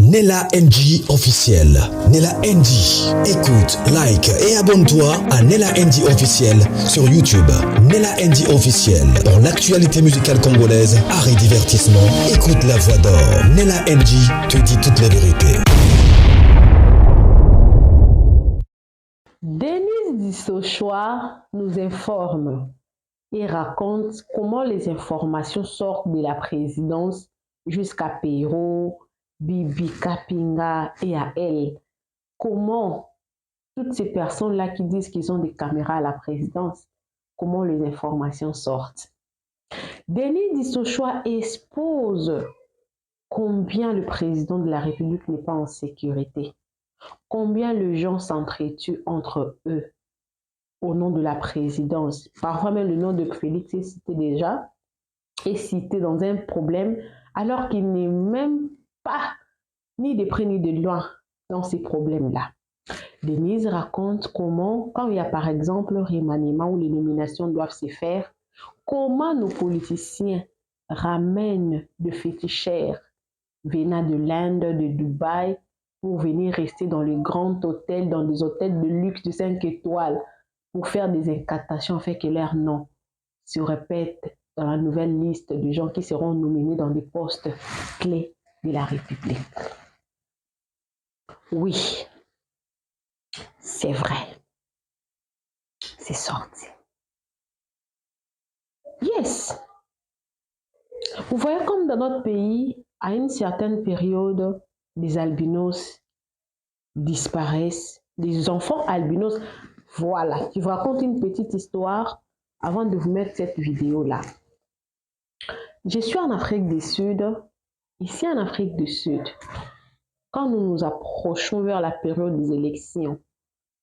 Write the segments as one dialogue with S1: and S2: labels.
S1: Nella NG officiel. Nella NG. Écoute, like et abonne-toi à Nella NG officiel sur YouTube. Nella NG officiel. Pour l'actualité musicale congolaise, art et divertissement, écoute la voix d'or. Nella NG te dit toute la vérité.
S2: Denise Dissochoa nous informe et raconte comment les informations sortent de la présidence jusqu'à Perrault, Bibi Kapinga et à elle. Comment toutes ces personnes-là qui disent qu'ils ont des caméras à la présidence, comment les informations sortent. Denise Dissochoa expose combien le président de la République n'est pas en sécurité, combien les gens s'entretuent entre eux au nom de la présidence. Parfois même le nom de Félix est cité dans un problème alors qu'il n'est même pas ni de près ni de loin dans ces problèmes-là. Denise raconte comment, quand il y a par exemple un remaniement où les nominations doivent se faire, comment nos politiciens ramènent de féticheurs venant de l'Inde, de Dubaï, pour venir rester dans les grands hôtels, dans des hôtels de luxe de 5 étoiles, pour faire des incantations afin que leur nom se répète dans la nouvelle liste de gens qui seront nominés dans des postes clés de la République. Oui, c'est vrai. C'est sorti. Yes. Vous voyez comme dans notre pays, à une certaine période, des albinos disparaissent, des enfants albinos. Voilà, je vous raconte une petite histoire avant de vous mettre cette vidéo-là. Je suis en Afrique du Sud. Ici en Afrique du Sud, quand nous nous approchons vers la période des élections,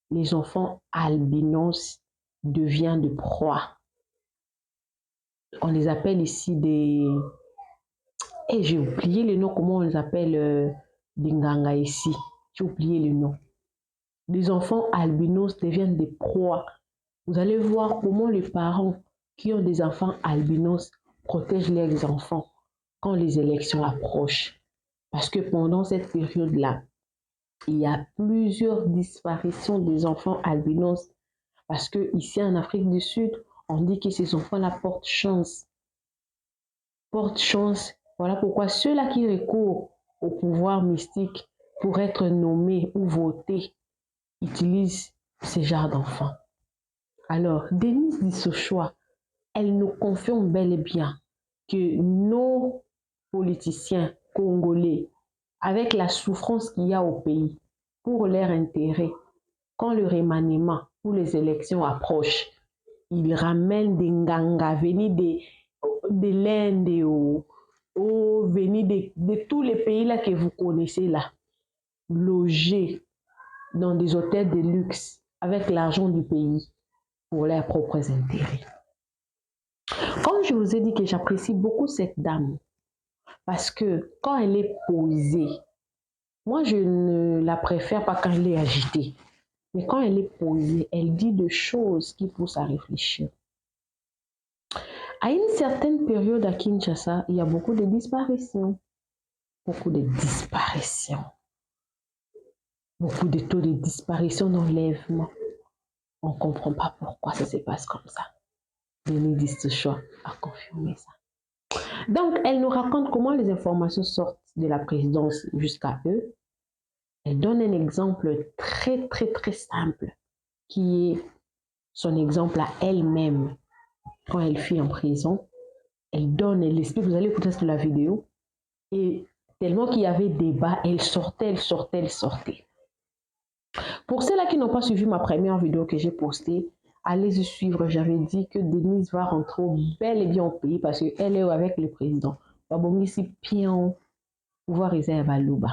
S2: les enfants albinos deviennent de proie. On les appelle ici des... Et j'ai oublié le nom, comment on les appelle des Nganga ici. J'ai oublié le nom. Les enfants albinos deviennent des proies. Vous allez voir comment les parents qui ont des enfants albinos protègent leurs enfants quand les élections approchent. Parce que pendant cette période-là, il y a plusieurs disparitions des enfants albinos. Parce que ici en Afrique du Sud, on dit que ces enfants-là portent chance. Portent chance. Voilà pourquoi ceux-là qui recourent au pouvoir mystique pour être nommés ou votés utilisent ce genre d'enfants. Alors, Denise Dissochoa, elle nous confirme bel et bien que nos politiciens congolais, avec la souffrance qu'il y a au pays, pour leur intérêt, quand le remaniement ou les élections approchent, ils ramènent des Nganga venus de l'Inde ou venus de tous les pays là que vous connaissez là, logés dans des hôtels de luxe avec l'argent du pays pour leurs propres intérêts. Comme je vous ai dit que j'apprécie beaucoup cette dame, parce que quand elle est posée, moi je ne la préfère pas quand elle est agitée, mais quand elle est posée, elle dit des choses qui poussent à réfléchir. À une certaine période à Kinshasa, il y a beaucoup de disparitions. Beaucoup de disparitions. Beaucoup de taux de disparition, d'enlèvement. On ne comprend pas pourquoi ça se passe comme ça. Denise Dissochoa a confirmé ça. Donc, elle nous raconte comment les informations sortent de la présidence jusqu'à eux. Elle donne un exemple très, très, très simple qui est son exemple à elle-même quand elle fut en prison. Elle explique, vous allez écouter sur la vidéo. Et tellement qu'il y avait débat, elle sortait. Pour ceux-là qui n'ont pas suivi ma première vidéo que j'ai postée, allez-y suivre. J'avais dit que Denise va rentrer bel et bien au pays parce qu'elle est avec le président. Babongisi pion pouvoir Isaiah Baluba.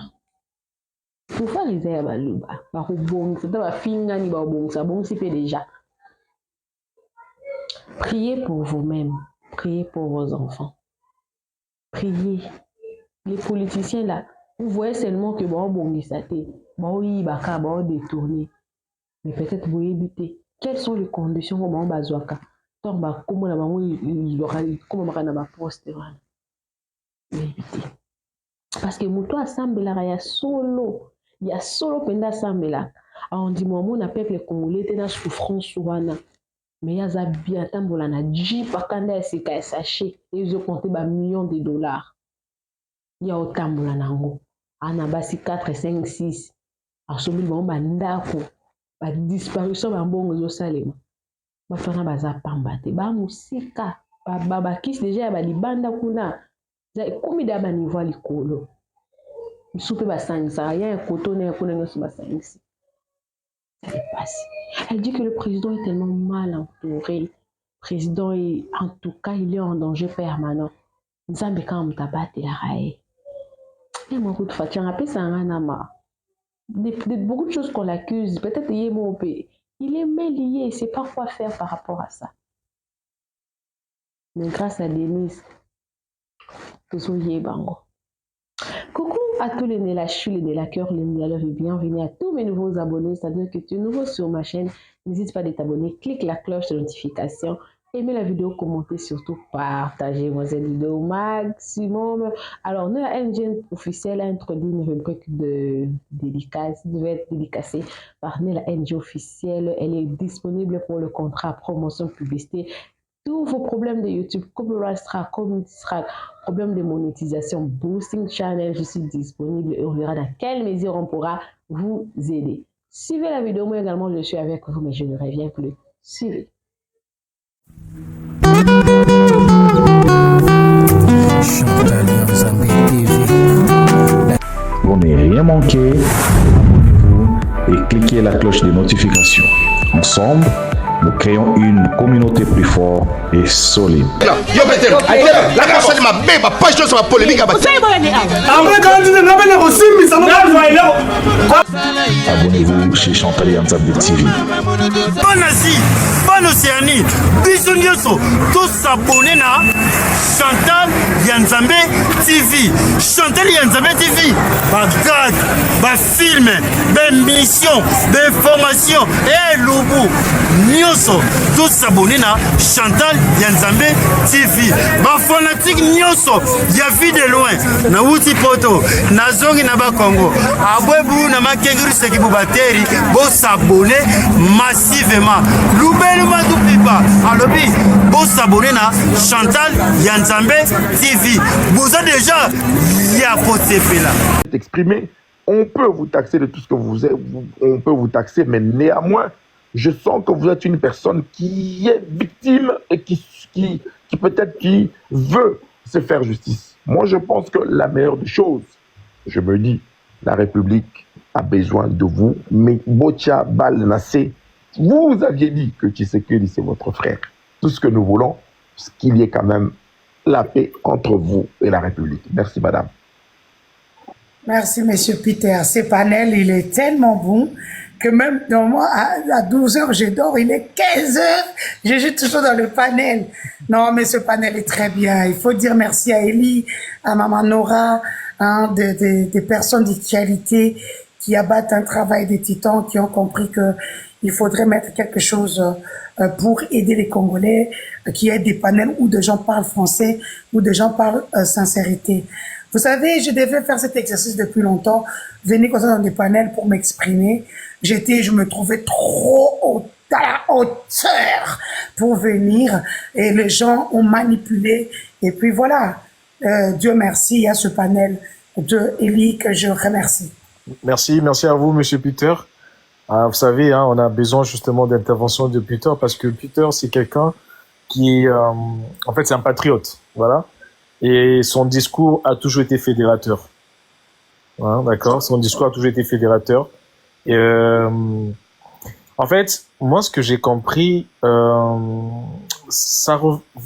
S2: Pouvoir Isaiah Baluba. Babongisi ta finga ni babongisi pe déjà. Priez pour vous-même. Priez pour vos enfants. Priez. Les politiciens là, vous voyez seulement que babongisa te, baoyi baka bao détourner. Mais peut-être vous évitez. Quelles sont les conditions pour mon bazooka? Tant bah comment la maman il aura comment ma poste voilà. Évitez. Parce que moto assemblera, il y a solo penda assemblera. Alors on dit moi mon peuple congolais était dans souffrance wana. Mais il y a bien tambola na jeep akanda esika sachet et ils ont compté ba millions de dollars. Il y a otambola nango. Ana basi 4 5 6. Asomi ba ndako. Ba disparition ba mbongo zo salema. Ba fana baza pamba te. Ba musika ba kisi déjà ba libanda kuna. Za komi da ba niveau likolo. Soupe basangisa rien koto na kuna nyoso basangisi. Ça passe. Elle dit que le président est tellement mal entouré. Le président est, en tout cas, il est en danger permanent. Nzambe quand mutabate la rae. Et moi coup de fatia rappelle ça nama. Beaucoup de choses qu'on l'accuse, peut-être il est mal lié, il sait pas quoi faire par rapport à ça. Mais grâce à Denise, tout ça y est bango. Coucou à tous les Nélachus, les Nélakeurs, les Nélaleurs et bienvenue à tous mes nouveaux abonnés. C'est-à-dire que tu es nouveau sur ma chaîne, n'hésite pas à t'abonner, clique la cloche de notification, aimez la vidéo, commentez, surtout partagez-moi cette vidéo au maximum. Alors, nous, la NG officielle a introduit une rubrique de dédicace, qui devait être dédicacée par la NG officielle. Elle est disponible pour le contrat promotion publicité. Tous vos problèmes de YouTube, copyright strike, community strike, problèmes de monétisation, boosting channel, je suis disponible et on verra dans quelle mesure on pourra vous aider. Suivez la vidéo, moi également je suis avec vous, mais je ne reviens plus. Suivez.
S3: Pour ne rien manquer, abonnez-vous et cliquez la cloche de notification. Ensemble, nous créons une communauté plus forte et solide. Abonnez-vous chez Chantal Yanzambe TV.
S4: Bonne Asie, bonne Océanie, bisous nyonso, tous s'abonner na Chantal Yanzambe TV. Chantal Yanzambe TV, ba gag, ba film, ba mission, ba information, et loubou, nyonso, tous s'abonner na Chantal Yanzambe TV. Ba fanatique nyonso, ya vie de loin, na wuti poto, na zongi na ba Congo, abwebu na makenguru seki bubateri, bo s'abonner massivement. Loubelu Madoupipa, alobi, bo s'abonner na Chantal Yanzambe TV. Vous avez déjà ya potepe là.
S5: Exprimer, on peut vous taxer de tout ce que vous êtes, on peut vous taxer, mais néanmoins, je sens que vous êtes une personne qui est victime et qui peut-être qui veut se faire justice. Moi, je pense que la meilleure des choses, je me dis, la République a besoin de vous, mais Botia Balnassé, vous aviez dit que Tshisekedi c'est votre frère. Tout ce que nous voulons, c'est qu'il y ait quand même la paix entre vous et la République. Merci, madame.
S6: Merci, monsieur Peter. Ce panel, il est tellement bon que même dans moi, à 12 heures, je dors, il est 15 heures, je suis toujours dans le panel. Non, mais ce panel est très bien. Il faut dire merci à Elie, à Maman Nora, hein, des personnes de qualité qui abattent un travail des titans, qui ont compris que il faudrait mettre quelque chose pour aider les Congolais, qui aient des panels où des gens parlent français, où des gens parlent sincérité. Vous savez, je devais faire cet exercice depuis longtemps, venir comme ça dans des panels pour m'exprimer. Je me trouvais trop à la hauteur pour venir et les gens ont manipulé. Et puis voilà, Dieu merci, il y a ce panel de Elie que je remercie.
S7: Merci à vous, monsieur Peter. Vous savez, hein, on a besoin justement d'intervention de Peter parce que Peter, c'est quelqu'un qui est, en fait, c'est un patriote, voilà. Et son discours a toujours été fédérateur. Hein, d'accord, son discours a toujours été fédérateur. Et, en fait, moi, ce que j'ai compris, vous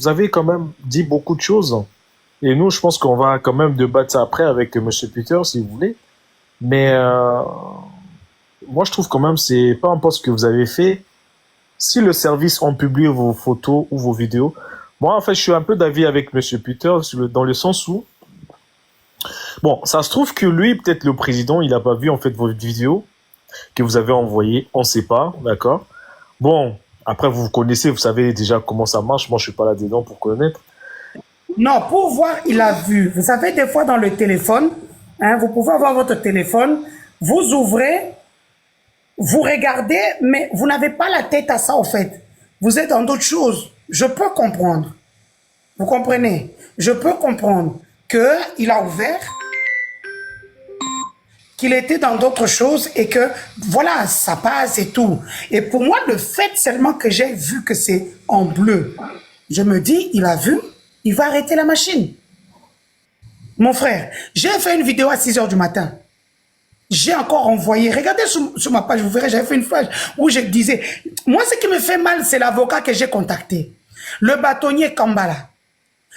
S7: avez quand même dit beaucoup de choses. Et nous, je pense qu'on va quand même débattre ça après avec monsieur Peter, si vous voulez. Mais moi, je trouve quand même, c'est pas un poste que vous avez fait. Si le service ont publié vos photos ou vos vidéos, moi, en fait, je suis un peu d'avis avec monsieur Peter dans le sens où, bon, ça se trouve que lui, peut-être le président, il a pas vu en fait vos vidéos que vous avez envoyées. On sait pas, d'accord. Bon, après vous connaissez, vous savez déjà comment ça marche. Moi, je suis pas là-dedans pour connaître.
S6: Non, pour voir, il a vu. Vous savez, des fois dans le téléphone, Hein, vous pouvez avoir votre téléphone, vous ouvrez, vous regardez, mais vous n'avez pas la tête à ça, en fait. Vous êtes dans d'autres choses. Je peux comprendre. Vous comprenez? Je peux comprendre qu'il a ouvert, qu'il était dans d'autres choses et que, voilà, ça passe et tout. Et pour moi, le fait seulement que j'ai vu que c'est en bleu, je me dis, il a vu, il va arrêter la machine. Mon frère, j'ai fait une vidéo à 6 h du matin. J'ai encore envoyé, regardez sur ma page, vous verrez, j'avais fait une page où je disais, moi ce qui me fait mal, c'est l'avocat que j'ai contacté. Le bâtonnier Kambala.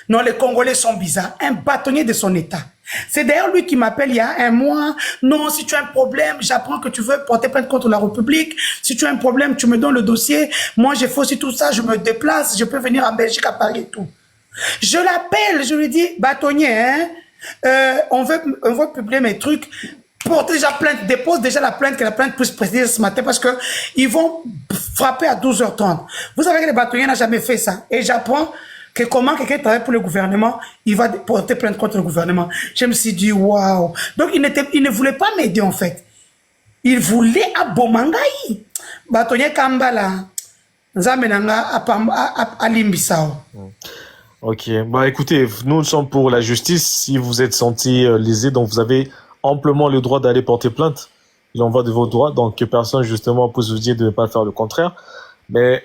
S6: Non, les Congolais sont bizarres. Un bâtonnier de son état. C'est d'ailleurs lui qui m'appelle il y a un mois. Non, si tu as un problème, j'apprends que tu veux porter plainte contre la République. Si tu as un problème, tu me donnes le dossier. Moi, j'ai fait aussi tout ça, je me déplace, je peux venir en Belgique, à Paris et tout. Je l'appelle, je lui dis, bâtonnier, hein, on veut publier mes trucs. Porte déjà plainte, dépose déjà la plainte, que la plainte puisse préciser ce matin parce que ils vont frapper à 12 h 30. Vous savez que le bâtonnier n'a jamais fait ça. Et j'apprends que comment quelqu'un travaille pour le gouvernement, il va porter plainte contre le gouvernement. Je me suis dit, waouh. Donc, il ne voulait pas m'aider, en fait. Il voulait à Bomangaï. Bâtonnier Kambala. Nzamenanga à Limbissao.
S7: Ok, bah écoutez, nous sommes pour la justice. Si vous êtes senti lésé, donc vous avez amplement le droit d'aller porter plainte. Il en va de vos droits, donc que personne justement puisse vous dire de ne pas faire le contraire. Mais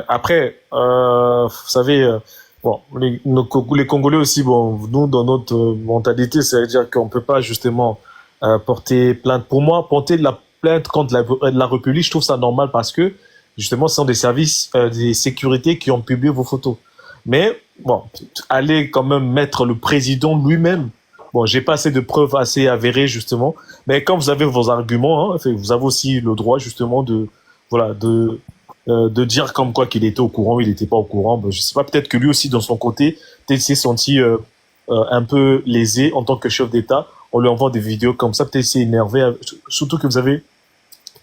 S7: après, vous savez, bon, les Congolais aussi, bon, nous dans notre mentalité, c'est-à-dire qu'on peut pas justement porter plainte. Pour moi, porter la plainte contre la République, je trouve ça normal parce que justement, ce sont des services des sécurités qui ont publié vos photos. Mais bon, aller quand même mettre le président lui-même. Bon, j'ai pas assez de preuves assez avérées justement, mais quand vous avez vos arguments, hein, vous avez aussi le droit justement de dire comme quoi qu'il était au courant, il n'était pas au courant. Ben, je sais pas, peut-être que lui aussi, dans son côté, peut-être s'est senti un peu lésé en tant que chef d'État. On lui envoie des vidéos comme ça, peut-être s'est énervé, surtout que vous avez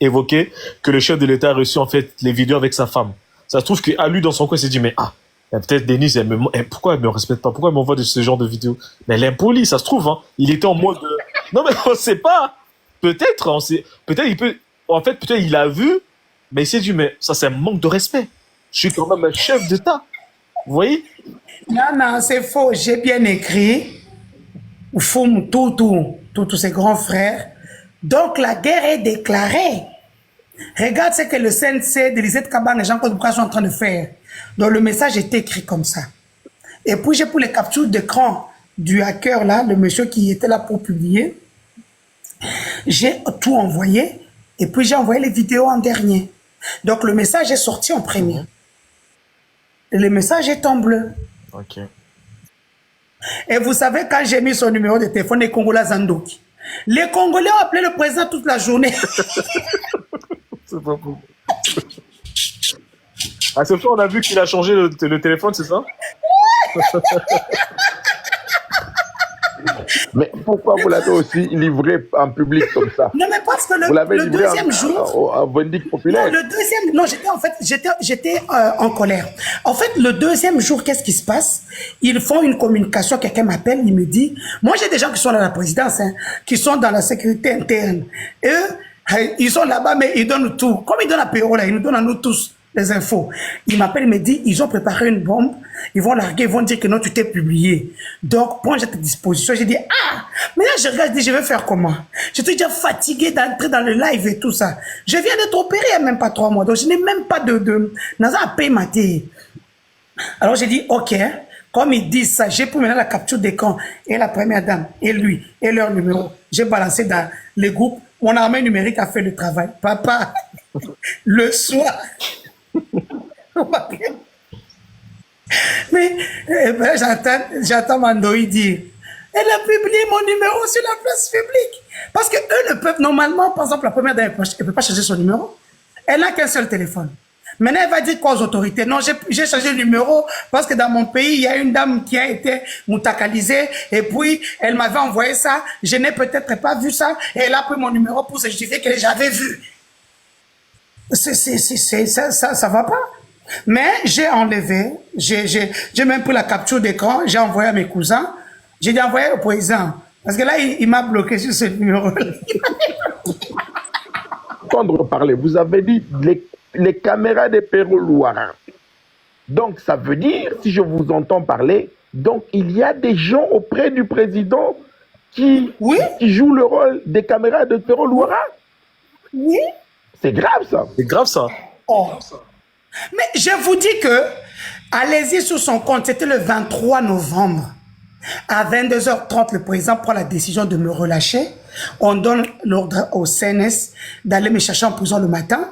S7: évoqué que le chef de l'État a reçu en fait les vidéos avec sa femme. Ça se trouve qu'à lui, dans son coin, il s'est dit, mais peut-être Denise, pourquoi elle me respecte pas? Pourquoi elle m'envoie de ce genre de vidéos? Mais elle est impolie, ça se trouve, hein. Il était en mode, non mais on sait pas. Peut-être il peut, en fait, peut-être il a vu, mais il s'est dit, mais ça c'est un manque de respect. Je suis quand même un chef d'État. Vous voyez?
S6: Non, c'est faux. J'ai bien écrit. Foum, tous ses grands frères. Donc la guerre est déclarée. Regarde ce que le CNC de Lisette Kabang et Jean-Claude Bouka sont en train de faire. Donc le message est écrit comme ça. Et puis j'ai pour les captures d'écran du hacker là, le monsieur qui était là pour publier. J'ai tout envoyé et puis j'ai envoyé les vidéos en dernier. Donc le message est sorti en premier. Et le message est en bleu.
S7: Ok.
S6: Et vous savez, quand j'ai mis son numéro de téléphone, les Congolais Zandoki. Les Congolais ont appelé le président toute la journée.
S7: C'est pas bon. À ce fois, on a vu qu'il a changé le téléphone, c'est ça?
S5: Mais pourquoi vous l'avez aussi livré en public comme ça?
S6: Non, mais parce que le deuxième jour...
S5: au Vendic populaire.
S6: Non, le deuxième... Non, j'étais en colère. En fait, le deuxième jour, qu'est-ce qui se passe? Ils font une communication, quelqu'un m'appelle, il me dit... Moi, j'ai des gens qui sont dans la présidence, hein, qui sont dans la sécurité interne. Eux, ils sont là-bas, mais ils donnent tout. Comme ils donnent à Péro, là, ils nous donnent à nous tous les infos. Il m'appelle, il me dit, ils ont préparé une bombe, ils vont larguer, ils vont dire que non, tu t'es publié. Donc, moi, j'ai à ta disposition. J'ai dit, mais là, je regarde, je dis, je vais faire comment? J'étais déjà fatigué d'entrer dans le live et tout ça. Je viens d'être opéré il n'y a même pas 3 mois, donc je n'ai même pas de à payer ma thé. Alors, j'ai dit, ok, comme ils disent ça, j'ai pris maintenant la capture d'écran et la première dame, et lui, et leur numéro. J'ai balancé dans les groupes. Mon armée numérique a fait le travail. Papa, le soir, mais j'entends Mandoï dire, elle a publié mon numéro sur la place publique. Parce que eux ne peuvent, normalement, par exemple, la première dame, elle ne peut pas changer son numéro. Elle n'a qu'un seul téléphone. Maintenant, elle va dire quoi aux autorités? Non, j'ai changé le numéro parce que dans mon pays, il y a une dame qui a été moutakalisée et puis elle m'avait envoyé ça. Je n'ai peut-être pas vu ça et elle a pris mon numéro pour se justifier que j'avais vu. Ça va pas. Mais j'ai enlevé, j'ai même pris la capture d'écran, j'ai envoyé à mes cousins, j'ai dit envoyer au président. Parce que là, il m'a bloqué sur ce numéro.
S5: Entendre parler, vous avez dit les caméras des Perrault Louara. Donc, ça veut dire, si je vous entends parler, donc il y a des gens auprès du président qui jouent le rôle des caméras de Perrault Louara.
S6: Oui.
S5: C'est grave, ça.
S7: C'est grave, ça.
S6: Oh. Mais je vous dis que, allez-y sur son compte, c'était le 23 novembre. À 22h30, le président prend la décision de me relâcher. On donne l'ordre au CNS d'aller me chercher en prison le matin,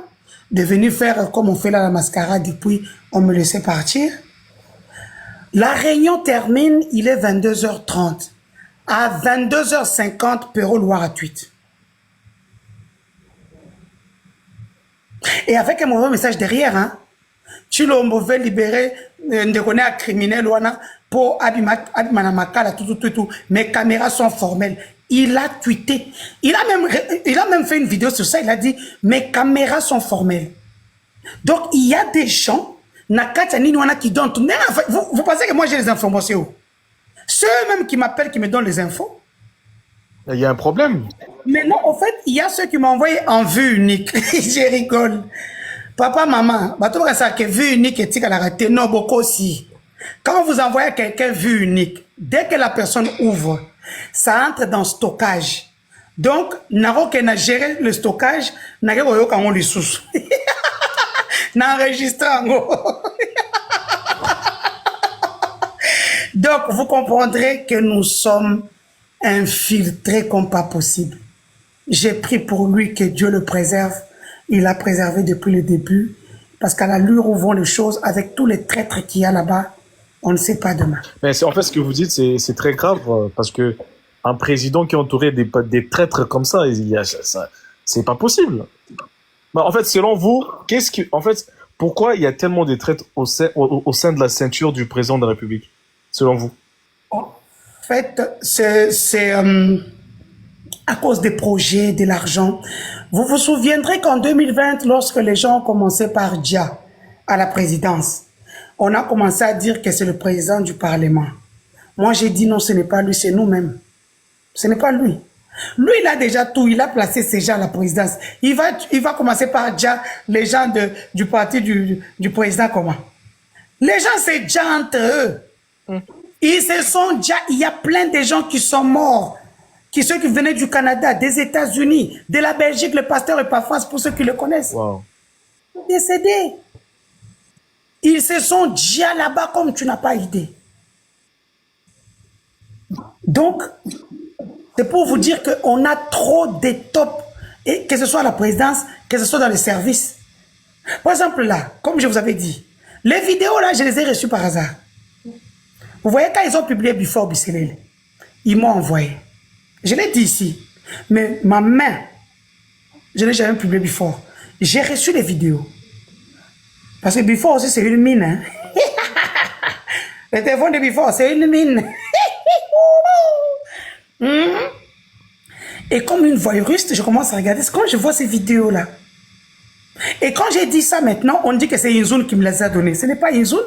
S6: de venir faire comme on fait là la mascarade, et puis on me laissait partir. La réunion termine, il est 22h30. À 22h50, Perrault Louara tweet. Et avec un mauvais message derrière, hein. Tu l'as mauvais libéré, de connaître un criminel, pour Abimanamakala, tout. Mes caméras sont formelles. Il a tweeté. Il a même fait une vidéo sur ça. Il a dit, mes caméras sont formelles. Donc, il y a des gens, qui donnent tout. Vous pensez que moi j'ai les informations? Ceux-mêmes qui m'appellent, qui me donnent les infos.
S7: Il y a un problème.
S6: Mais non, en fait, il y a ceux qui m'ont envoyé en vue unique. Je rigole. Papa, maman, ça que vue unique et tika la raté. Non, beaucoup aussi. Quand vous envoyez quelqu'un vue unique, dès que la personne ouvre, ça entre dans le stockage. Donc, Naro qui a géré le stockage, n'a pas eu les sous. N'a enregistré en gros. Donc, vous comprendrez que nous sommes infiltrés comme pas possible. J'ai pris pour lui que Dieu le préserve. Il l'a préservé depuis le début. Parce qu'à l'allure où vont les choses, avec tous les traîtres qu'il y a là-bas, on ne sait pas demain.
S7: Mais en fait, ce que vous dites, c'est très grave. Parce que un président qui est entouré des traîtres comme ça, c'est pas possible. Bah, en fait, selon vous, pourquoi il y a tellement de traîtres au sein de la ceinture du président de la République, selon vous?
S6: En fait, c'est à cause des projets, de l'argent. Vous vous souviendrez qu'en 2020, lorsque les gens ont commencé par Dia à la présidence, on a commencé à dire que c'est le président du Parlement. Moi, j'ai dit non, ce n'est pas lui, c'est nous-mêmes. Ce n'est pas lui. Lui, il a déjà tout. Il a placé ses gens à la présidence. Il va commencer par Dia, les gens du parti du président comment? Les gens, c'est Dia entre eux. Ils se sont déjà, il y a plein de gens qui sont morts. Ceux qui venaient du Canada, des États-Unis, de la Belgique, le pasteur et pas France, pour ceux qui le connaissent.
S7: Wow.
S6: Décédés. Ils se sont déjà là-bas comme tu n'as pas idée. Donc, c'est pour vous dire qu'on a trop de top, et que ce soit à la présidence, que ce soit dans les services. Par exemple là, comme je vous avais dit, les vidéos là, je les ai reçues par hasard. Vous voyez quand ils ont publié Before Bicelele, ils m'ont envoyé. Je l'ai dit ici, mais ma main, je n'ai jamais publié Before. J'ai reçu les vidéos. Parce que Before aussi, c'est une mine. Hein? Le téléphone de Before, c'est une mine. Et comme une voyeuriste, je commence à regarder. C'est quand je vois ces vidéos-là. Et quand j'ai dit ça maintenant, on dit que c'est Inzoun qui me les a donnés. Ce n'est pas Inzoun.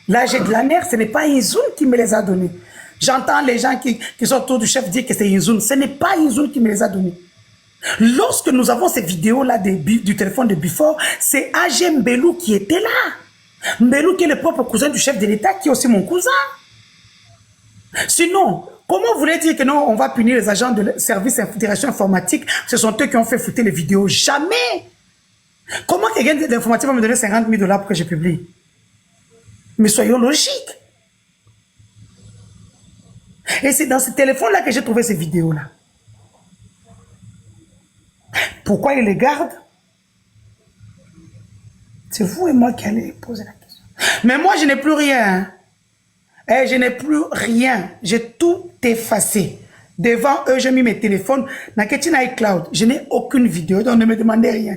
S6: Là, j'ai de la nerf, ce n'est pas Inzoun qui me les a donnés. J'entends les gens qui sont autour du chef dire que c'est Inzoun. Ce n'est pas Inzoun qui me les a donnés. Lorsque nous avons ces vidéos-là du téléphone de Before, c'est A.G. Mbelou qui était là. Mbelou qui est le propre cousin du chef de l'État, qui est aussi mon cousin. Sinon, comment vous voulez dire que non, on va punir les agents de service d'infiltration informatique? Ce sont eux qui ont fait foutre les vidéos. Jamais. Comment quelqu'un d'informatique va me donner 50 000 $ pour que je publie? Mais soyons logiques. Et c'est dans ce téléphone-là que j'ai trouvé ces vidéos-là. Pourquoi il les garde? C'est vous et moi qui allez poser la question. Mais moi, je n'ai plus rien. Eh, je n'ai plus rien. J'ai tout effacé. Devant eux, j'ai mis mes téléphones. Dans Ketina iCloud, je n'ai aucune vidéo, donc ne me demandez rien.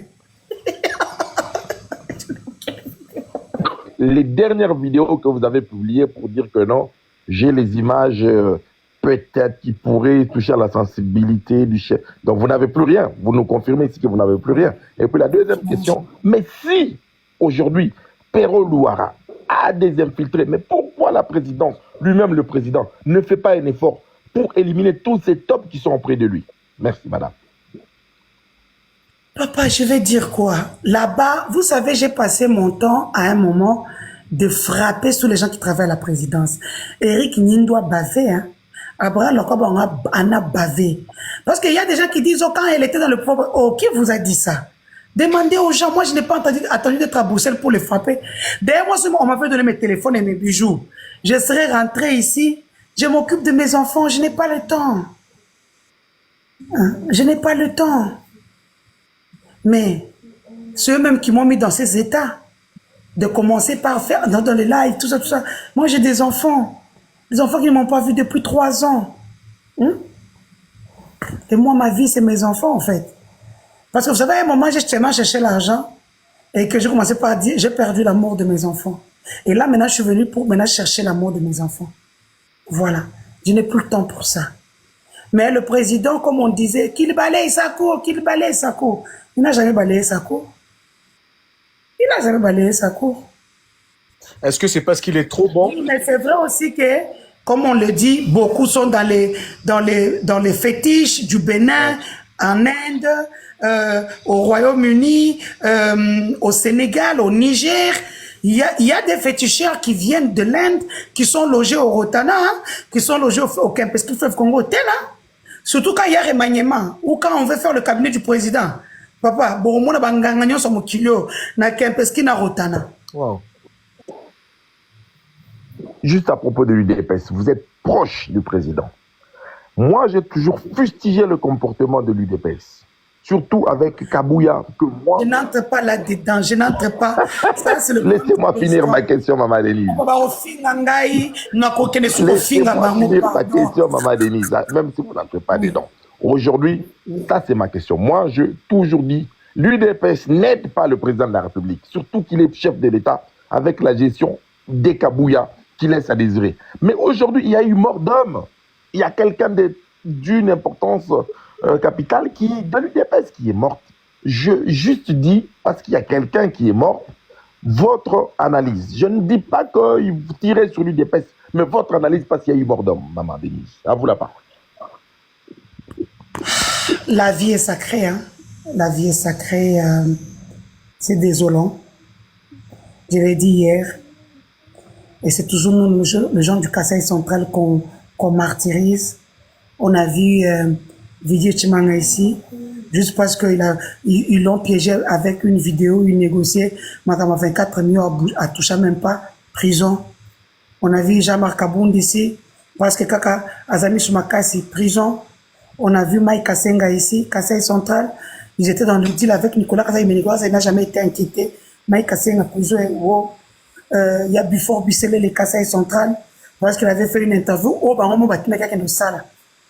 S5: Les dernières vidéos que vous avez publiées pour dire que non, j'ai les images peut-être qui pourraient toucher à la sensibilité du chef. Donc vous n'avez plus rien. Vous nous confirmez ici que vous n'avez plus rien. Et puis la deuxième question, mais si aujourd'hui Perrault Louara a des infiltrés, mais pourquoi la présidence, lui-même le président, ne fait pas un effort pour éliminer tous ces tops qui sont auprès de lui. Merci, madame.
S6: Papa, je vais dire quoi? Là-bas, vous savez, j'ai passé mon temps à un moment de frapper sur les gens qui travaillent à la présidence. Eric Nindo a bavé, hein. Abraham Lokob en a bavé. Parce qu'il y a des gens qui disent, oh, quand elle était dans le propre, oh, qui vous a dit ça? Demandez aux gens, moi je n'ai pas attendu d'être à Bruxelles pour les frapper. D'ailleurs, moi, on m'avait donné mes téléphones et mes bijoux. Je serais rentré ici, je m'occupe de mes enfants, je n'ai pas le temps. Hein? Je n'ai pas le temps. Mais c'est eux-mêmes qui m'ont mis dans ces états. De commencer par faire dans les lives, tout ça, tout ça. Moi, j'ai des enfants. Des enfants qui ne m'ont pas vu depuis 3 ans. Hein? Et moi, ma vie, c'est mes enfants, en fait. Parce que vous savez, à un moment, j'ai tellement cherché l'argent et que j'ai commencé par dire, j'ai perdu l'amour de mes enfants. Et là, maintenant, je suis venu pour maintenant chercher l'amour de mes enfants. Voilà. Je n'ai plus le temps pour ça. Mais le président, comme on disait, qu'il balaye sa cour, qu'il balaye sa cour. Il n'a jamais balayé sa cour. Il n'a jamais balayé sa cour.
S7: Est-ce que c'est parce qu'il est trop bon?
S6: Oui, mais c'est vrai aussi que, comme on le dit, beaucoup sont dans les fétiches du Bénin, en Inde, au Royaume-Uni, au Sénégal, au Niger. Il y a des féticheurs qui viennent de l'Inde, qui sont logés au Rotana, hein, qui sont logés au Kempinski Fleuve Congo Hotel, hein. Surtout quand il y a remaniement, ou quand on veut faire le cabinet du président. Papa, bon, moi, je suis Mokilio, na Kempinski na Rotana.
S7: Wow.
S5: Juste à propos de l'UDPS, vous êtes proche du président. Moi, j'ai toujours fustigé le comportement de l'UDPS. Surtout avec Kabouya, que moi...
S6: Je n'entre pas là-dedans, je n'entre pas.
S5: Laissez-moi finir ma question, Maman Denise. Laissez-moi finir ma question, Maman Denise, même si vous n'entrez pas dedans. Aujourd'hui, ça c'est ma question. Moi, je toujours dit, l'UDPS n'aide pas le président de la République, surtout qu'il est chef de l'État, avec la gestion des Kabouya qui laisse à désirer. Mais aujourd'hui, il y a eu mort d'homme. Il y a quelqu'un d'une importance capitale de l'UDPS qui est morte. Je juste dis, parce qu'il y a quelqu'un qui est mort, votre analyse. Je ne dis pas que vous tirez sur l'UDPS, mais votre analyse parce qu'il y a eu mort d'homme, Maman Denise. À vous la parole.
S6: La vie est sacrée, hein. La vie est sacrée. C'est désolant. Je l'ai dit hier. Et c'est toujours nous, les gens du Kasaï central, qu'on martyrise. On a vu Didier Chimanga ici, juste parce qu'ils l'ont piégé avec une vidéo, il négociait, madame a 24 millions, à touché même pas, prison. On a vu Jean-Marc Abound ici, parce que Kaka Azami Soumakasi, prison. On a vu Mike Kassenga ici, Kasaï central. Ils étaient dans le deal avec Nicolas Kasaï, mais Nicolas n'a jamais été inquiété. Mike Kassenga, prison, wow. Il y a Buford Bissele, les Kasaï central, parce qu'il avait fait une interview. Oh, bah, on va tenir quelqu'un de ça là.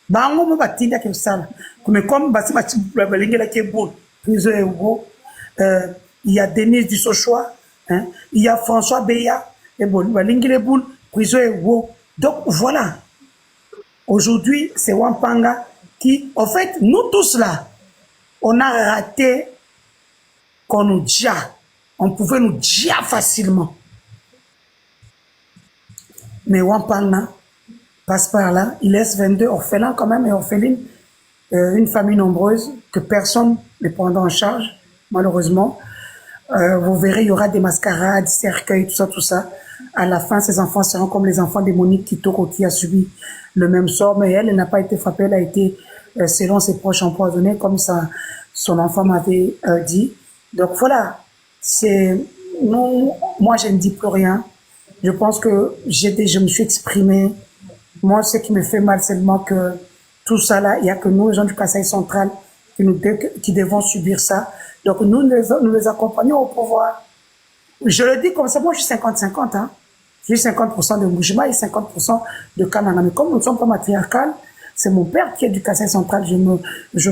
S6: Bah, on va tenir quelqu'un de ça là. Comme bah, il y a Denis Dussochois, hein, il y a François Beya, et bon, donc voilà. Aujourd'hui, c'est Wampanga qui, en fait, nous tous là, on a raté qu'on nous dia. On pouvait nous dia facilement. Mais Wampanga passe par là, il laisse 22 orphelins quand même et orphelines, une famille nombreuse que personne ne prendra en charge, malheureusement. Vous verrez, il y aura des mascarades, cercueils, tout ça. À la fin, ces enfants seront comme les enfants de Monique Kitoko qui a subi le même sort, mais elle n'a pas été frappée, elle a été, selon ses proches, empoisonnée, comme ça, son enfant m'avait dit. Donc voilà, moi je ne dis plus rien. Je pense que je me suis exprimé. Moi, ce qui me fait mal, c'est seulement que tout ça là, il n'y a que nous, les gens du Kasaï central, qui devons subir ça. Donc nous les accompagnons au pouvoir. Je le dis comme ça, moi je suis 50-50. Hein. J'ai 50% de Moujima et 50% de Kanana. Mais comme nous ne sommes pas matriarcales, c'est mon père qui est du Kasaï central. Je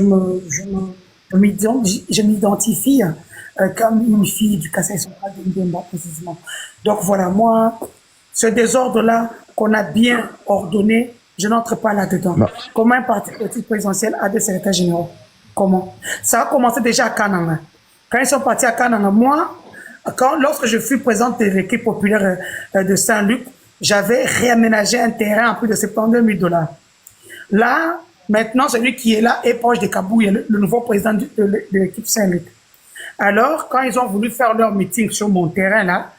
S6: m'identifie comme une fille du Kasaï central de Ndemba, précisément. Donc voilà, moi, ce désordre-là qu'on a bien ordonné, je n'entre pas là-dedans. Comment un parti politique présidentiel a des secrétaires généraux? Comment? Ça a commencé déjà à Kanana. Quand ils sont partis à Kanana, moi, lorsque je fus présente de l'équipe populaire de Saint-Luc, j'avais réaménagé un terrain à plus de 72 000 $. Là, maintenant, celui qui est là est proche de Kabouya, le nouveau président de l'équipe Saint-Luc. Alors, quand ils ont voulu faire leur meeting sur mon terrain, là,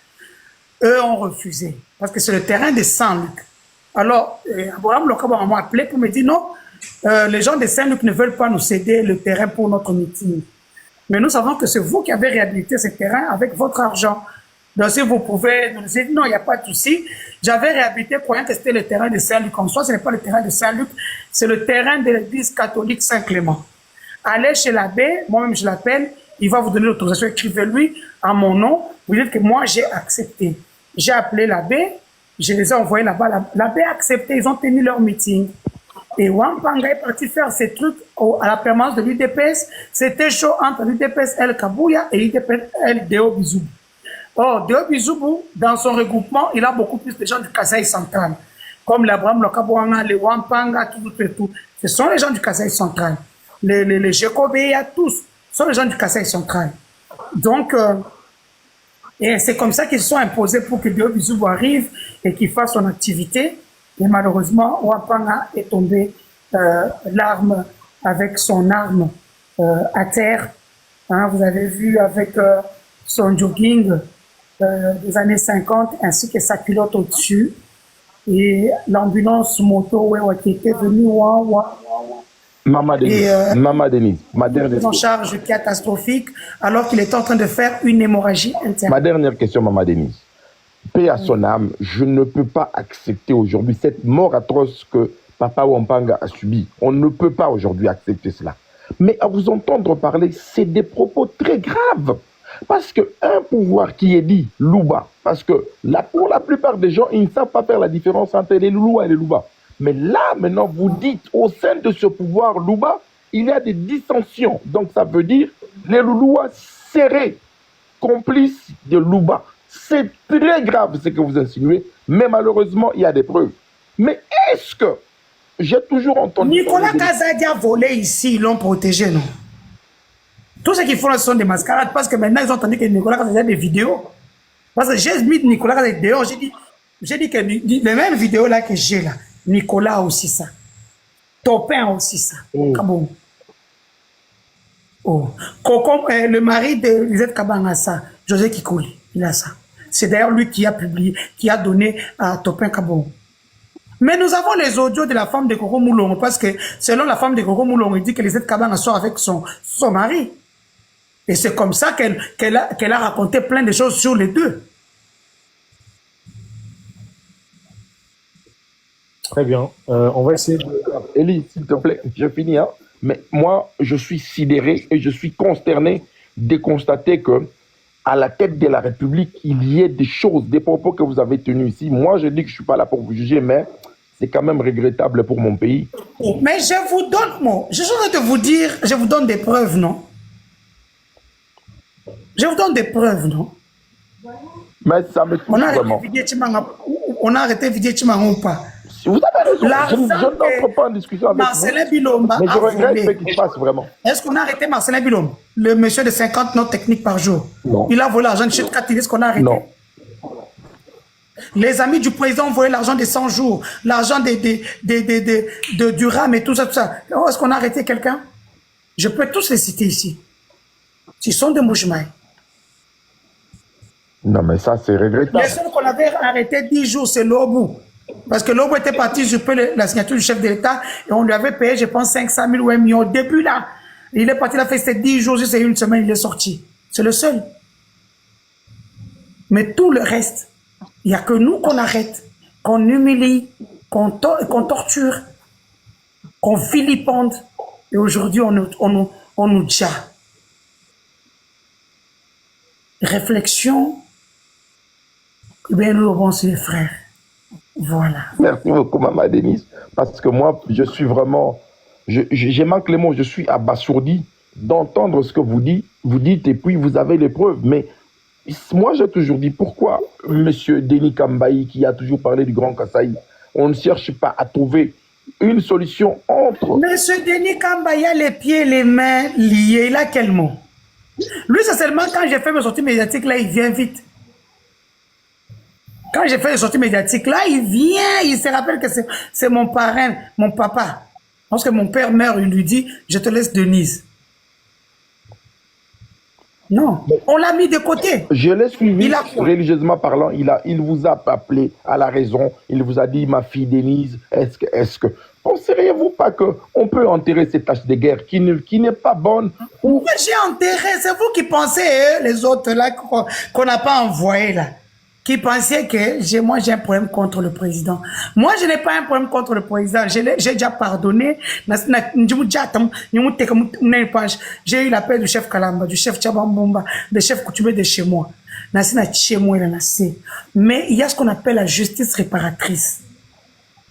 S6: eux ont refusé. Parce que c'est le terrain de Saint-Luc. Alors, Abraham Lokaba m'a appelé pour me dire non, les gens de Saint-Luc ne veulent pas nous céder le terrain pour notre meeting. Mais nous savons que c'est vous qui avez réhabilité ce terrain avec votre argent. Donc, si vous pouvez nous dire non, il n'y a pas de souci. J'avais réhabilité croyant que c'était le terrain de Saint-Luc. En soi, ce n'est pas le terrain de Saint-Luc, c'est le terrain de l'église catholique Saint-Clément. Allez chez l'abbé, moi-même je l'appelle, il va vous donner l'autorisation, écrivez-lui à mon nom. Vous dites que moi j'ai accepté. J'ai appelé l'abbé, je les ai envoyés là-bas. L'abbé a accepté, ils ont tenu leur meeting. Et Wampanga est parti faire ces trucs à la permanence de l'UDPS. C'était chaud entre l'UDPS El Kabouya et l'UDPS El Deo Bizoubou. Or, Deo Bizoubou, dans son regroupement, il a beaucoup plus de gens du Kasaï central. Comme l'Abraham Lokabouanga, les Wampanga, tout. Ce sont les gens du Kasaï central. Les Jekobéa, tous sont les gens du Kasaï central. Donc, et c'est comme ça qu'ils se sont imposés pour que Deo Bizoubou arrive et qu'il fasse son activité. Et malheureusement, Wampanga est tombé l'arme avec son arme à terre. Hein, vous avez vu avec son jogging des années 50 ainsi que sa culotte au-dessus. Et l'ambulance moto qui était venue.
S5: Maman Denise, ma dernière
S6: en charge catastrophique alors qu'il était en train de faire une hémorragie interne.
S5: Ma dernière question, Maman Denise. Paix à son âme, je ne peux pas accepter aujourd'hui cette mort atroce que Papa Wampanga a subie. On ne peut pas aujourd'hui accepter cela. Mais à vous entendre parler, c'est des propos très graves. Parce qu'un pouvoir qui est dit Louba, parce que là, pour la plupart des gens, ils ne savent pas faire la différence entre les Loulouas et les Louba. Mais là, maintenant, vous dites, au sein de ce pouvoir Louba, il y a des dissensions. Donc ça veut dire les Loulouas seraient complices de Louba. C'est très grave ce que vous insinuez, mais malheureusement, il y a des preuves. Mais est-ce que j'ai toujours entendu...
S6: Nicolas Kazadi a volé ici, ils l'ont protégé, non? Tout ce qu'ils font là, ce sont des mascarades, parce que maintenant, ils ont entendu que Nicolas Kazadi a des vidéos. Parce que j'ai mis Nicolas Kazadi dehors, j'ai dit que les mêmes vidéos là que j'ai là, Nicolas a aussi ça. Topin a aussi ça. Kabou. Oh. Coco, le mari de Lisette Kabanga, ça. José Kikouli, il a ça. C'est d'ailleurs lui qui a publié, qui a donné à Topin Kabou. Mais nous avons les audios de la femme de Coco Moulon, parce que selon la femme de Coco Moulon, il dit que Lisette Kabanga sort avec son mari. Et c'est comme ça qu'elle a raconté plein de choses sur les deux.
S7: Très bien. On va essayer de...
S5: Élie, s'il te plaît, je finis. Hein? Mais moi, je suis sidéré et je suis consterné de constater que à la tête de la République, il y ait des choses, des propos que vous avez tenus ici. Moi, je dis que je ne suis pas là pour vous juger, mais c'est quand même regrettable pour mon pays.
S6: Mais je vous donne, moi, je suis en train de vous dire, je vous donne des preuves, non? Je vous donne des preuves, non?
S5: Mais ça me touche vraiment.
S6: On a arrêté Vidier Chimanga ou pas?
S5: Vous avez raison, je n'entre pas en discussion avec
S6: Marcelin Bilomba,
S5: mais je regrette ce qui se passe vraiment.
S6: Est-ce qu'on a arrêté Marcelin Bilomba, le monsieur de 50 notes techniques par jour?
S5: Non.
S6: Il a volé l'argent de Chute Katilis qu'on a arrêté?
S5: Non.
S6: Les amis du président ont volé l'argent des 100 jours, l'argent du RAM et tout ça, tout ça. Est-ce qu'on a arrêté quelqu'un? Je peux tous les citer ici. Ils sont de Mouchmaï.
S5: Non, mais ça, c'est regrettable.
S6: Les seuls qu'on avait arrêté 10 jours, c'est Lobou. Parce que Lobo était parti usurper la signature du chef de l'État et on lui avait payé, je pense, 500 000 ou 1 million. Au début, là, il est parti, il a fait ses 10 jours, c'est une semaine, il est sorti. C'est le seul. Mais tout le reste, il n'y a que nous qu'on arrête, qu'on humilie, qu'on torture, qu'on vilipende. Et aujourd'hui, on nous tcha. Réflexion, eh bien, nous, bon, c'est les frères. Voilà.
S5: Merci beaucoup, Maman Denise, parce que moi, je suis vraiment, j'ai manqué les mots, je suis abasourdi d'entendre ce que vous dites, et puis vous avez les preuves. Mais moi, j'ai toujours dit, pourquoi M. Denis Kambayi, qui a toujours parlé du Grand Kasaï, on ne cherche pas à trouver une solution entre...
S6: M. Denis Kambayi a les pieds et les mains liés, il a quel mot? Lui, c'est seulement quand j'ai fait mes sorties médiatiques, là, il vient vite. Quand j'ai fait les sorties médiatiques, là, il vient, il se rappelle que c'est mon parrain, mon papa. Lorsque mon père meurt, il lui dit, je te laisse Denise. Non, on l'a mis de côté.
S5: Je l'ai suivi,
S6: Il a quoi?
S5: religieusement parlant, il vous a appelé à la raison, il vous a dit, ma fille Denise, est-ce que, penseriez-vous pas qu'on peut enterrer cette tâche de guerre qui n'est pas bonne?
S6: Moi, j'ai enterré, c'est vous qui pensez, les autres là, qu'on n'a pas envoyé là, qui pensaient que moi j'ai un problème contre le président. Moi, je n'ai pas un problème contre le président. J'ai déjà pardonné. J'ai eu l'appel du chef Kalamba, du chef Tchabambomba, des chefs coutumiers de chez moi. Mais il y a ce qu'on appelle la justice réparatrice.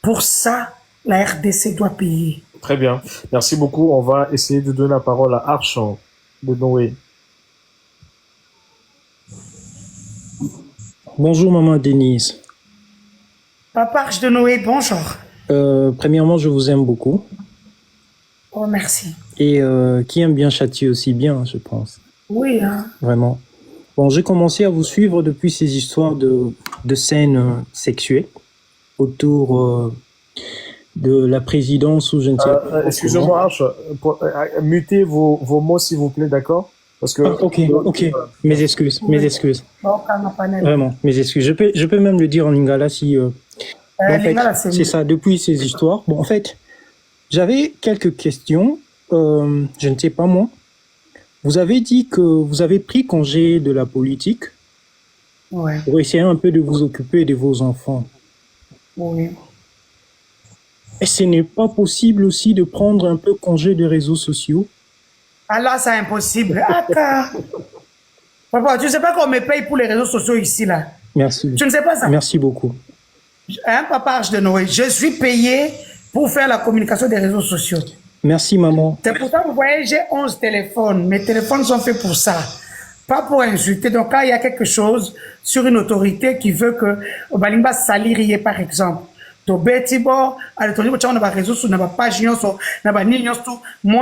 S6: Pour ça, la RDC doit payer.
S7: Très bien. Merci beaucoup. On va essayer de donner la parole à Archon de Noé.
S8: Bonjour maman Denise.
S6: Papa Arche de Noé, bonjour.
S8: Premièrement, je vous aime beaucoup.
S6: Oh, merci.
S8: Et qui aime bien châtie aussi bien, je pense.
S6: Oui, hein.
S8: Vraiment. Bon, j'ai commencé à vous suivre depuis ces histoires de scènes sexuelles autour de la présidence ou je ne sais pas.
S7: Excusez-moi, Arch, mutez vos mots s'il vous plaît, d'accord? Parce que
S8: ok. Mes excuses. Vraiment, mes excuses. Je peux même le dire en lingala si. En fait, c'est ça. Depuis ces histoires. Bon, en fait, j'avais quelques questions. Je ne sais pas moi. Vous avez dit que vous avez pris congé de la politique pour essayer un peu de vous occuper de vos enfants.
S6: Oui.
S8: Et ce n'est pas possible aussi de prendre un peu congé des réseaux sociaux?
S6: Alors, c'est impossible. Papa, tu ne sais pas qu'on me paye pour les réseaux sociaux ici, là.
S8: Merci.
S6: Tu ne sais pas ça?
S8: Merci beaucoup.
S6: Hein, Papa Arche de Noé, je suis payé pour faire la communication des réseaux sociaux.
S8: Merci, maman.
S6: C'est pour ça que vous voyez, j'ai 11 téléphones. Mes téléphones sont faits pour ça. Pas pour insulter. Donc, quand il y a quelque chose sur une autorité qui veut que Balimba salirier, par exemple, moi,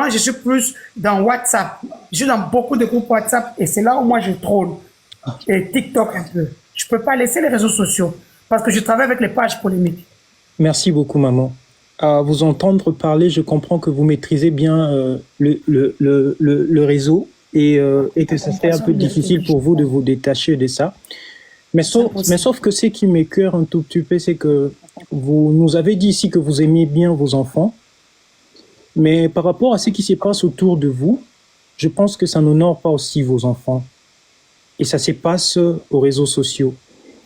S6: je suis plus dans WhatsApp. Je suis dans beaucoup de groupes WhatsApp et c'est là où moi je trône. Et TikTok un peu. Je peux pas laisser les réseaux sociaux parce que je travaille avec les pages polémiques.
S8: Merci beaucoup, maman. À vous entendre parler, je comprends que vous maîtrisez bien le réseau et que ça serait un peu difficile pour vous de vous détacher de ça. Mais sauf que ce qui m'écoeure un tout petit peu, c'est que vous nous avez dit ici que vous aimiez bien vos enfants, mais par rapport à ce qui se passe autour de vous, je pense que ça n'honore pas aussi vos enfants. Et ça se passe aux réseaux sociaux.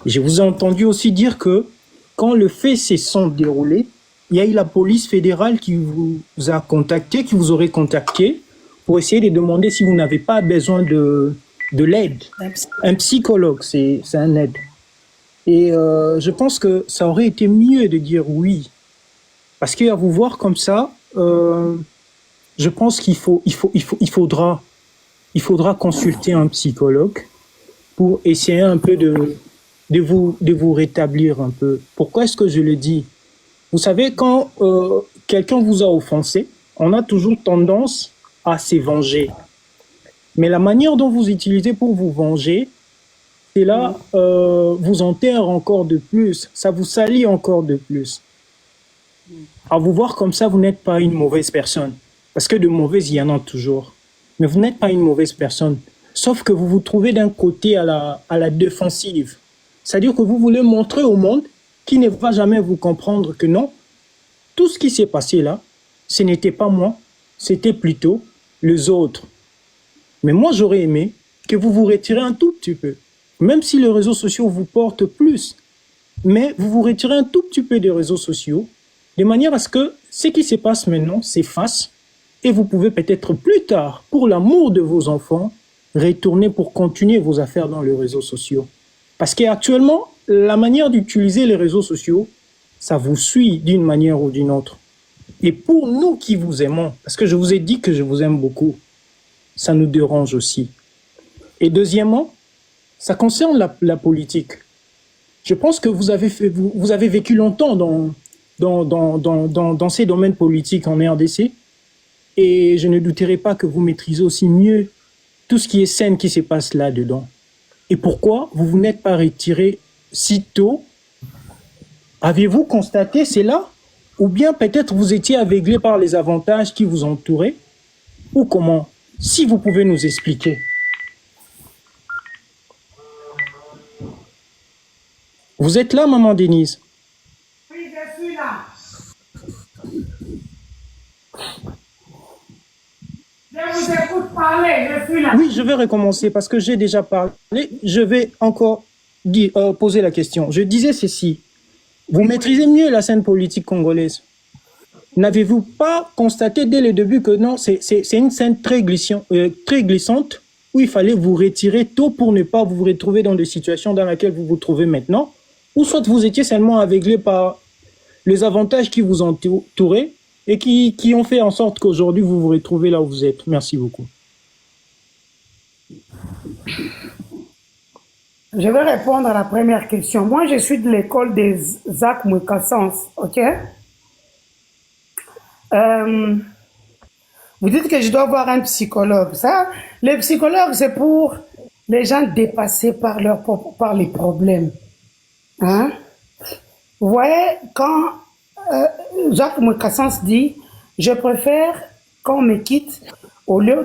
S8: Et je vous ai entendu aussi dire que quand le fait s'est déroulé, il y a eu la police fédérale qui vous a contacté, qui vous aurait contacté pour essayer de demander si vous n'avez pas besoin de l'aide. Un psychologue, c'est un aide. Et je pense que ça aurait été mieux de dire oui. Parce qu'à vous voir comme ça, je pense qu'il faudra consulter un psychologue pour essayer un peu de vous rétablir un peu. Pourquoi est-ce que je le dis? Vous savez, quand quelqu'un vous a offensé, on a toujours tendance à se venger. Mais la manière dont vous utilisez pour vous venger, c'est là, vous enterre encore de plus, ça vous salit encore de plus. À vous voir comme ça, vous n'êtes pas une mauvaise personne. Parce que de mauvaises, il y en a toujours. Mais vous n'êtes pas une mauvaise personne. Sauf que vous vous trouvez d'un côté à la défensive. C'est-à-dire que vous voulez montrer au monde qui ne va jamais vous comprendre que non, tout ce qui s'est passé là, ce n'était pas moi, c'était plutôt les autres. Mais moi, j'aurais aimé que vous vous retirez un tout petit peu. Même si les réseaux sociaux vous portent plus, mais vous vous retirez un tout petit peu des réseaux sociaux, de manière à ce que ce qui se passe maintenant s'efface et vous pouvez peut-être plus tard, pour l'amour de vos enfants, retourner pour continuer vos affaires dans les réseaux sociaux. Parce qu'actuellement, la manière d'utiliser les réseaux sociaux, ça vous suit d'une manière ou d'une autre. Et pour nous qui vous aimons, parce que je vous ai dit que je vous aime beaucoup, ça nous dérange aussi. Et deuxièmement, ça concerne la politique. Je pense que vous avez vécu longtemps dans ces domaines politiques en RDC, et je ne douterai pas que vous maîtrisez aussi mieux tout ce qui est scène qui se passe là-dedans. Et pourquoi vous n'êtes pas retiré si tôt? Avez-vous constaté cela? Ou bien peut-être vous étiez aveuglé par les avantages qui vous entouraient? Ou comment? Si vous pouvez nous expliquer. Vous êtes là, maman Denise?
S6: Oui, je suis là. Je vous écoute parler, je suis là.
S8: Oui, je vais recommencer parce que j'ai déjà parlé. Je vais encore poser la question. Je disais ceci. Vous maîtrisez mieux la scène politique congolaise. N'avez-vous pas constaté dès le début que non, c'est une scène très glissante où il fallait vous retirer tôt pour ne pas vous retrouver dans des situations dans lesquelles vous vous trouvez maintenant, ou soit vous étiez seulement aveuglé par les avantages qui vous entouraient et qui ont fait en sorte qu'aujourd'hui vous vous retrouvez là où vous êtes. Merci beaucoup.
S6: Je vais répondre à la première question. Moi, je suis de l'école des Zach Moukassans, ok? Vous dites que je dois voir un psychologue. Ça, les psychologues, c'est pour les gens dépassés par les problèmes. Hein? Vous voyez, quand Jacques Moukassans dit « Je préfère qu'on me quitte au lieu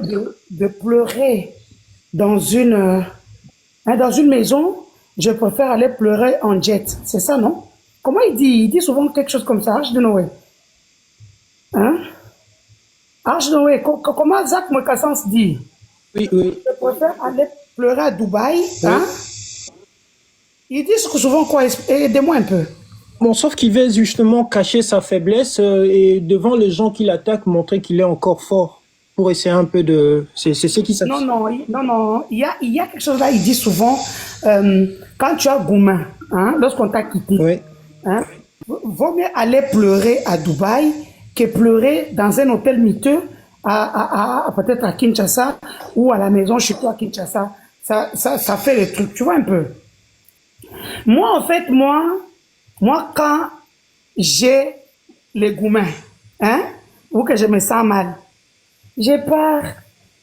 S6: de pleurer dans une maison, je préfère aller pleurer en jet. » C'est ça, non? Comment il dit? Il dit souvent quelque chose comme ça, H. de Noé. Hein? H. de Noé, comment Jacques Moukassans dit?
S8: Oui.
S6: Je préfère aller pleurer à Dubaï. Hein? Il dit souvent quoi? Aidez-moi un peu.
S8: Bon, sauf qu'il veut justement cacher sa faiblesse et devant les gens qui l'attaquent, montrer qu'il est encore fort pour essayer un peu de... C'est ce qui s'affiche.
S6: Non. Il y a quelque chose là, il dit souvent, quand tu as Goumin, hein, lorsqu'on t'a quitté,
S8: Oui.
S6: hein, vaut mieux aller pleurer à Dubaï que pleurer dans un hôtel miteux, peut-être à Kinshasa ou à la maison chez toi à Kinshasa. Ça fait le truc, tu vois un peu. Moi, en fait, quand j'ai les goumins, hein, ou que je me sens mal, je pars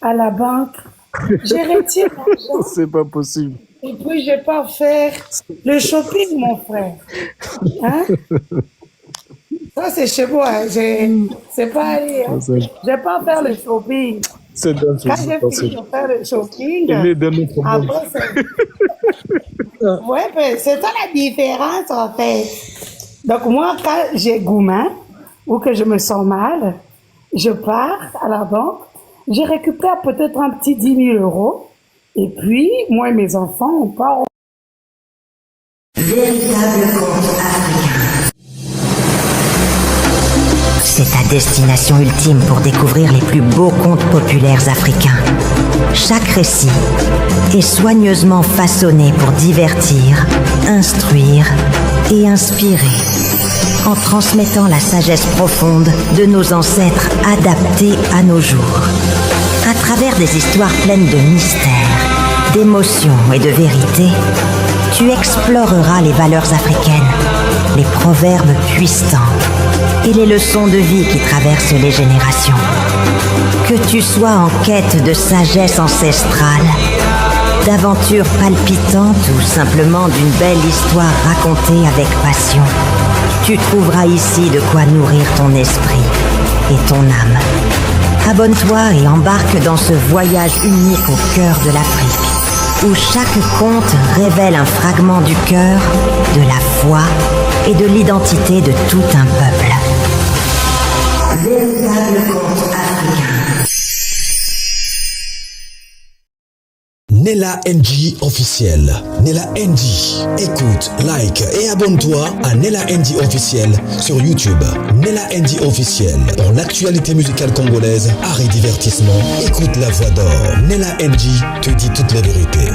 S6: à la banque, je retire l'argent.
S7: C'est pas possible.
S6: Et puis je pars faire le shopping, mon frère. Hein? Ça, c'est chez moi. C'est pas aller. Hein? Je pars faire le shopping.
S7: C'est dingue.
S6: Quand j'ai fini de faire le shopping,
S7: Il est dans notre monde.
S6: après, ouais, mais c'est ça la différence, en fait. Donc, moi, quand j'ai gourmand ou que je me sens mal, je pars à la banque, je récupère peut-être un petit 10 000 euros, et puis, moi et mes enfants, on part.
S9: Véritable conte africain. C'est ta destination ultime pour découvrir les plus beaux contes populaires africains. Chaque récit est soigneusement façonné pour divertir, instruire et inspirer, en transmettant la sagesse profonde de nos ancêtres adaptée à nos jours. À travers des histoires pleines de mystères, d'émotions et de vérité, tu exploreras les valeurs africaines, les proverbes puissants et les leçons de vie qui traversent les générations. Que tu sois en quête de sagesse ancestrale, d'aventures palpitantes ou simplement d'une belle histoire racontée avec passion, tu trouveras ici de quoi nourrir ton esprit et ton âme. Abonne-toi et embarque dans ce voyage unique au cœur de l'Afrique, où chaque conte révèle un fragment du cœur, de la foi et de l'identité de tout un peuple. Véritable conte africain.
S1: Nella NG officiel. Nella NG. Écoute, like et abonne-toi à Nella NG officiel sur YouTube. Nella NG officiel. Pour l'actualité musicale congolaise, art et divertissement, écoute la voix d'or. Nella NG te dit toute la vérité.